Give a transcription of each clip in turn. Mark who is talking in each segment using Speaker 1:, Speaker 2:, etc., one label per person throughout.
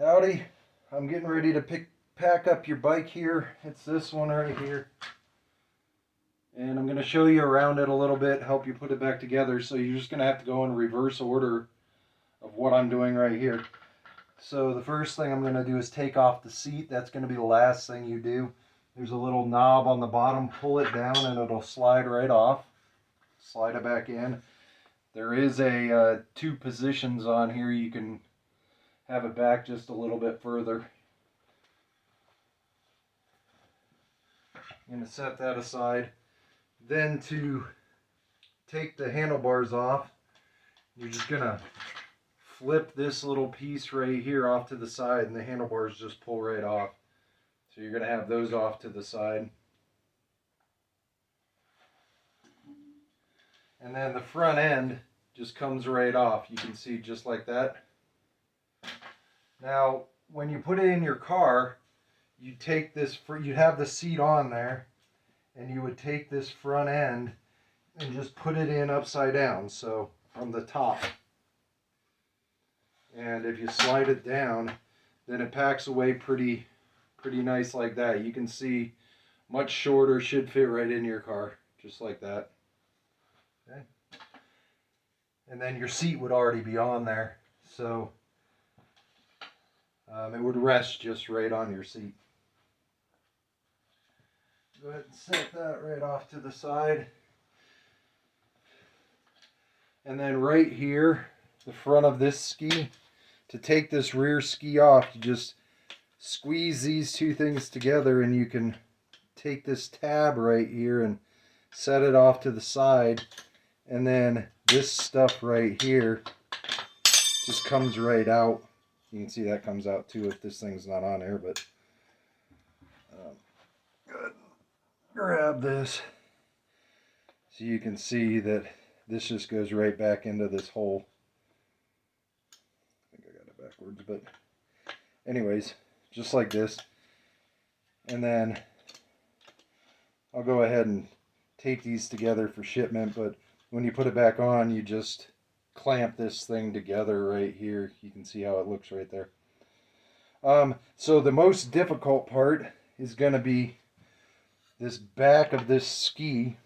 Speaker 1: Howdy, I'm getting ready to pack up your bike here. It's this one right here. And I'm going to show you around it a little bit, help you put it back together. So you're just going to have to go in reverse order of what I'm doing right here. So the first thing I'm going to do is take off the seat. That's going to be the last thing you do. There's a little knob on the bottom. Pull it down and it'll slide right off. Slide it back in. There is a two positions on here. You can have it back just a little bit further. I'm going to set that aside. Then to take the handlebars off, you're just going to flip this little piece right here off to the side and the handlebars just pull right off. So you're going to have those off to the side. And then the front end just comes right off. You can see just like that. Now, when you put it in your car, you take this, you have the seat on there, and you would take this front end and just put it in upside down, so from the top. And if you slide it down, then it packs away pretty nice like that. You can see much shorter, should fit right in your car, just like that. Okay. And then your seat would already be on there, so it would rest just right on your seat. Go ahead and set that right off to the side. And then right here, the front of this ski, to take this rear ski off, you just squeeze these two things together and you can take this tab right here and set it off to the side. And then this stuff right here just comes right out. You can see that comes out too if this thing's not on there, but good. Grab this so you can see that this just goes right back into this hole. I think I got it backwards, but anyways, just like this. And then I'll go ahead and tape these together for shipment, but when you put it back on, you just clamp this thing together right here. You can see how it looks right there. So the most difficult part is going to be this back of this ski.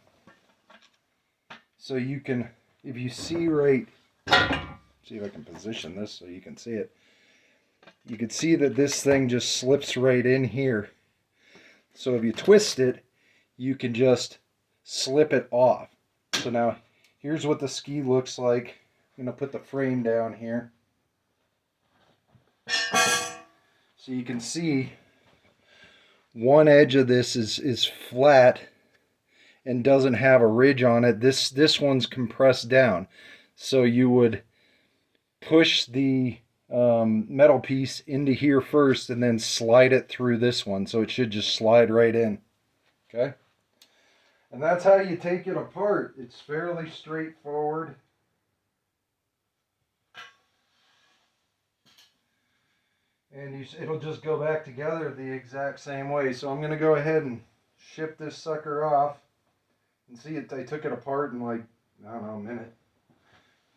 Speaker 1: So you can, if you see right, see if I can position this so you can see it. You can see that this thing just slips right in here. So if you twist it, you can just slip it off. So now here's what the ski looks like. I'm going to put the frame down here. So you can see one edge of this is flat and doesn't have a ridge on it. This one's compressed down. So you would push the metal piece into here first and then slide it through this one. So it should just slide right in. Okay? And that's how you take it apart. It's fairly straightforward. And it'll just go back together the exact same way. So I'm going to go ahead and ship this sucker off. And see it, I took it apart in like, I don't know, a minute.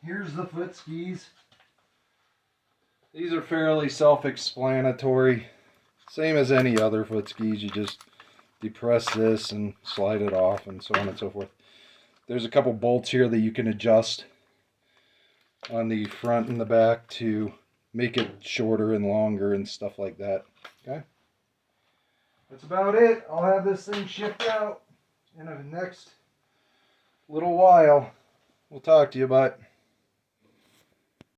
Speaker 1: Here's the foot skis. These are fairly self-explanatory. Same as any other foot skis. You just depress this and slide it off and so on and so forth. There's a couple bolts here that you can adjust on the front and the back to make it shorter and longer and stuff like that. Okay, that's about it. I'll have this thing shipped out in the next little while. We'll talk to you, bye.